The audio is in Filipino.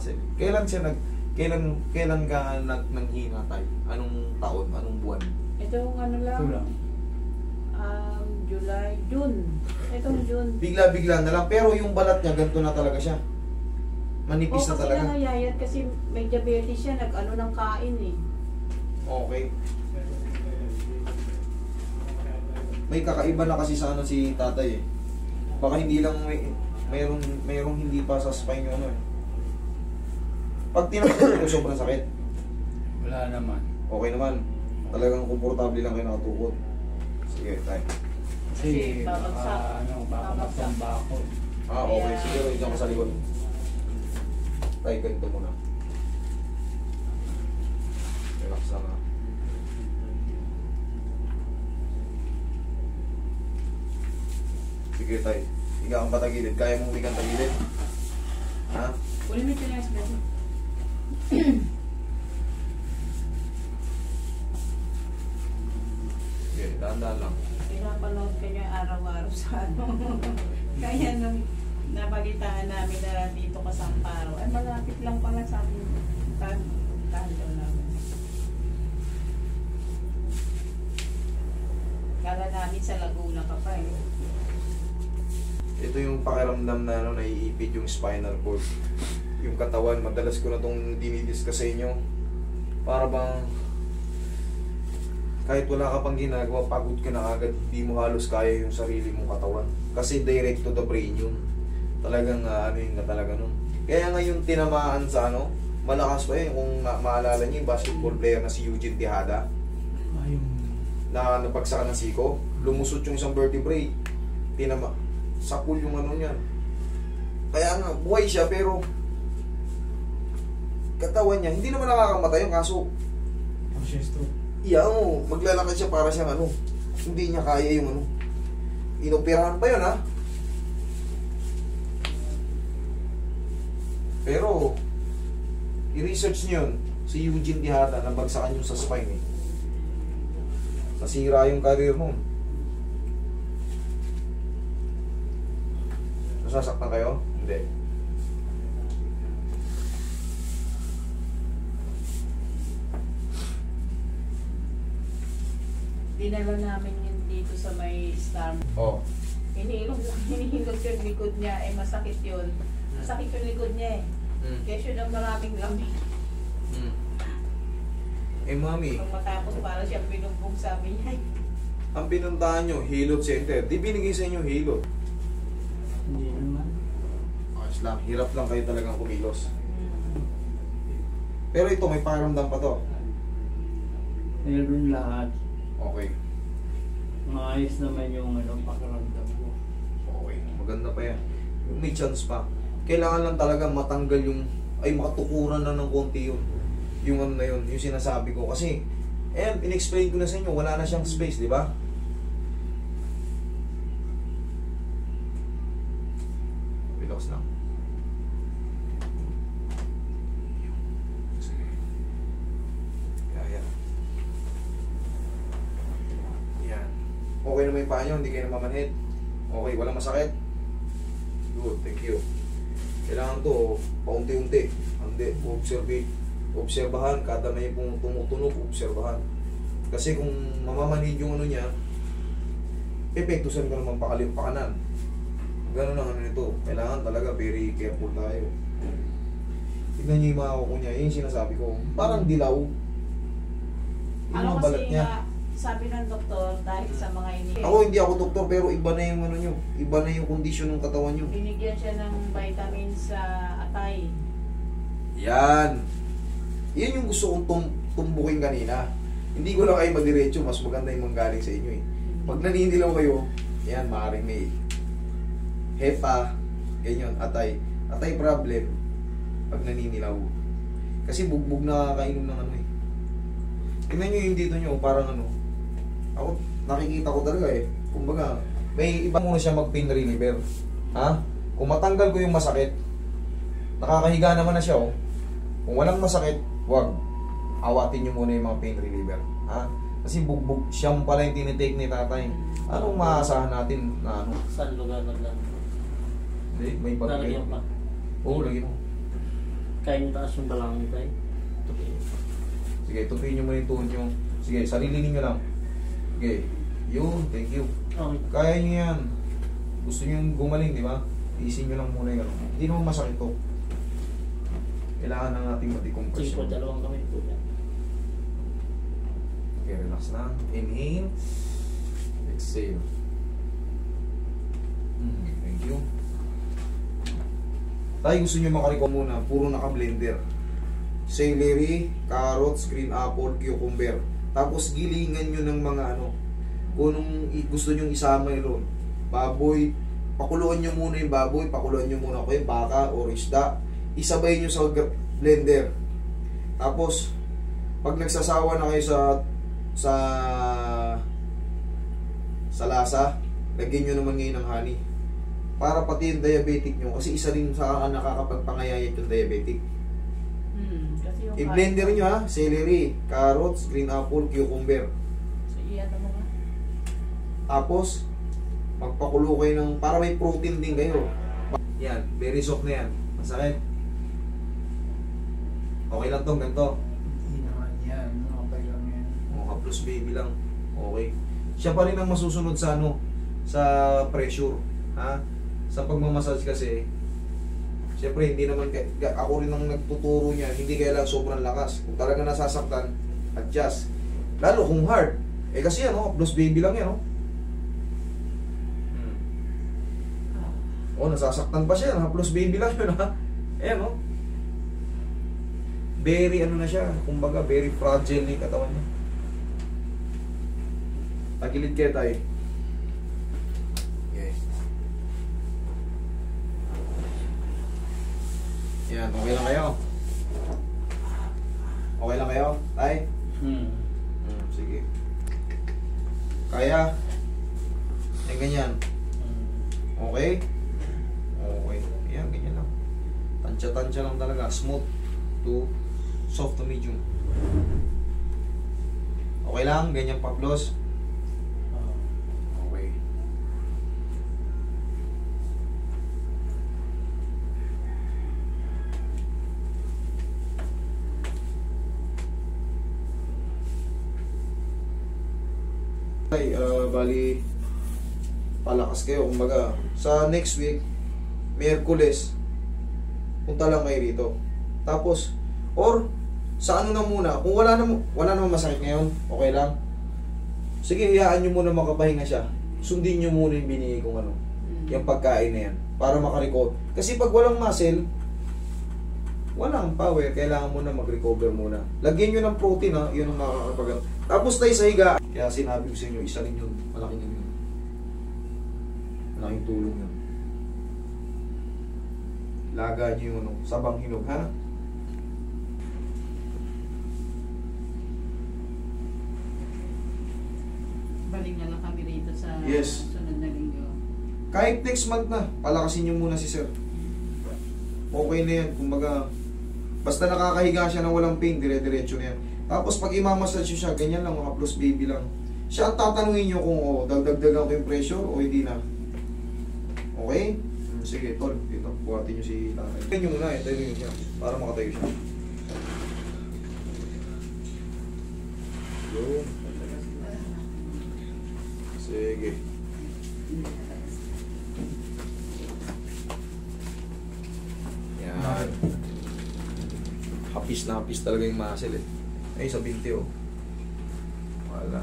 muscle. Kailan ka nanghina tayo? Anong taon? Anong buwan? Itong ano lang, July, June. Itong June. Bigla-bigla na lang. Pero yung balat niya, ganito na talaga siya. Manipis na talaga. Kasi nangayayat kasi may diabetes siya, nag-ano ng kain eh. Okay. May kakaiba na kasi sa ano si tatay eh. Baka hindi lang mayroong hindi pa sa spine yung ano eh. Pag tinakot ko sobrang sakit. Wala naman. Okay naman. Talagang komportable lang kayo nakatukod. Sige, tayo. Kasi babagsak. baka magsamba ako. Okay. Sige, dyan ko sa likod. Tayo, ganito muna. Relax lang ha. Sige tayo. Higa kang patagilid. Kaya mong higang tagilid? Ha? Uli mo ito na yung Sige, dahan-dahan lang. pinapanood ka niya araw-araw sa ano. Kaya nung napalitaan namin na dito ka sa Amparo, ay malapit lang pala sa amin. Tahan daw namin. Kala namin sa Laguna ka pa eh. Ito yung pakiramdam na ano, naiipit yung spinal cord. Yung katawan, madalas ko na itong dinidiscuss sa inyo. Para bang kahit wala ka pang ginagawa, pagod ka na agad, hindi mo halos kaya yung sarili mong katawan. Kasi direct to the brain yun. Talagang ano yun na talaga nun. Kaya ngayon tinamaan sa ano, malakas pa yun. Kung maalala niyo yung basketball player na si Eugene Tejada, na napagsakan ng siko, lumusot yung isang vertebrae, sapul yung ano niyan. Kaya nga, buhay siya pero katawan niya, hindi naman nakakamatay yung kaso. Maglalakad siya para siyang ano, hindi niya kaya yung ano. Inoperahan pa yun ha. Pero, i-research niyo yun, si Eugene Tejada, nabagsakan yung sa spine eh. Nasira yung career mo. Nasasaktan kayo? Hindi. Dinala namin yun dito sa may Star. Oh. Hinihilot yung likod niya, eh masakit yun. Masakit yung likod niya eh. Kesyo ng maraming lamig. Eh mami, Pag matapos para siyang binugbog sabi niya. ang pinuntahan nyo, Hilot Center. Di binigay sa inyo Hilot. Hindi naman. Ayos lang, hirap lang kayo talagang kumilos. Pero ito, may pakiramdam pa to. Meron lahat. Okay. Maayos naman yung pakiramdam ko. Okay, maganda pa yan. May chance pa. Kailangan lang talaga matanggal yung, ay makatukuran na ng konti yun. Yung ano na yun, yung sinasabi ko. Kasi, in-explain ko na sa inyo, wala na siyang space, di ba? Relax lang. Sige. Yan. Yan. Okay naman yung paa nyo, hindi kayo namamanhid. Okay, walang masakit. Good, thank you. Kailangan to, paunti-unti. Hindi, obserbahan, kada may tumutunog, obserbahan. Kasi kung mamamanhid yung ano niya, epektusan ka naman pakanan. Ganun ang ano nito. Kailangan talaga very careful tayo. Tignan niyo yung mga kuko niya. Yung sinasabi ko. Parang dilaw. Yung Ano mga balat kasi niya. sabi ng doktor, dahil sa mga Ako hindi ako doktor pero iba na yung ano nyo. Iba na yung kondisyon ng katawan nyo. binigyan siya ng vitamins sa atay. Yan. Yan yung gusto kong tumbukin kanina. Hindi ko lang kayo madiretso. Mas maganda yung manggaling sa inyo eh. Pag naninilaw kayo, yan, maaaring may hepa, ganyan, atay. Atay problem pag naninilaw. Kasi bugbog na kakainom ng ano eh. Tingnan nyo yung dito nyo, parang ano. Ako, nakikita ko talaga eh. Kumbaga, may iba muna siya mag-pain reliever. Ha? Kung matanggal ko yung masakit, nakakahiga naman na siya oh. Kung walang masakit, wag. Awatin nyo muna yung mga pain reliever. Ha? Kasi bugbog, siyam pala yung tinitake ni tatay. Anong maasahan natin na ano? Saan lugar naglang? Hindi, may Lalagyan pag-pain. pa. Oo, lagyan mo. Kaya nyo taas yung balangin tayo. Sige, tupiin nyo muna yung tuhod nyo. Sige, sarilinin nyo lang. Okay. Yun, thank you. Okay. Kaya nyo yan. Gusto nyo yung gumaling, di ba? Isin nyo lang muna yung ano. Hindi naman masakit to. Kailangan na natin Sige po, mati-compression. dalawang kamay po yan. Okay, relax lang. Inhale. Exhale. Thank you. Tayo gusto nyo makariko muna. Puro naka-blender. Celery, carrots, green apple, cucumber. Tapos gilingan nyo ng mga ano. Kung gusto nyo isama yun. Baboy. Pakuluan nyo muna yung baboy. Pakuluan nyo muna yung baka o isda. Isabay nyo sa blender. Tapos, pag nagsasawa na kayo sa lasa, lagyan nyo naman ngayon ng honey. Para pati yung diabetic nyo, kasi isa rin sa nakakapagpangayayat yung diabetic. Kasi yung I-blender nyo ha, celery, carrots, green apple, cucumber. So, iyan mo nga. Tapos, magpakulo kayo ng, para may protein din kayo. Yan, very soft na yan. Masakit. Okay lang to, ganito. Hindi naman yan. Okay lang yan. O, plus baby lang. Okay. Siya pa rin ang masusunod sa ano, sa pressure. Ha? Sa pagmamassage kasi, siyempre hindi naman, ako rin ang nagtuturo niya, hindi kailangan sobrang lakas. Kung talaga nasasaktan, adjust. Lalo kung hard. Eh kasi ano, plus baby lang yan, no? Oh, nasasaktan pa siya, plus baby lang yun, ha? Ayan, no? Very ano na siya, kumbaga very fragile na yung katawan niya. Tagilid kayo tayo. Okay. Yan, okay lang kayo? Okay lang kayo? Tay? Sige. Kaya? Yan ganyan. Okay? Okay. Yan, ganyan lang. Tansya-tansya lang talaga. Smooth to soft to medium. Okay lang? Ganyan paplos? Okay. Ay, bali palakas kayo, kumbaga sa next week Miyerkules punta lang kayo rito, tapos or sa ano na muna, kung wala namang masakit ngayon, okay lang, sige, iyaan nyo muna makapahinga siya, sundin nyo muna yung binigay kong ano, yung pagkain na yan para makarecover, kasi pag walang muscle walang power, kailangan mo na mag-recover muna. Lagyan nyo ng protein, ha, yun ang makakapag. Tapos tayo sa higa. Kaya sinabi ko sa inyo, isa rin yun, malaking yun. Malaking tulong yun. Laga nyo yung ano, sabang hinog, ha? Balik na lang kami rito sa Yes. sunod na linggo. Kahit next month na, palakasin nyo muna si sir. Okay na yan, kumbaga, basta nakakahiga siya ng walang pain, dire-diretso na yan. Tapos pag imamassage siya, ganyan lang, mga plus baby lang. Siya ang tatanungin nyo kung dagdagan ko yung pressure o hindi na. Okay? Sige, tol, ito, buhatin nyo si tatay. Tayo nyo muna, tayo nyo siya, para makatayo siya. Yun. Sige. Yan. Hapis na hapis talaga yung muscle eh. Ay, sa binti oh. Wala.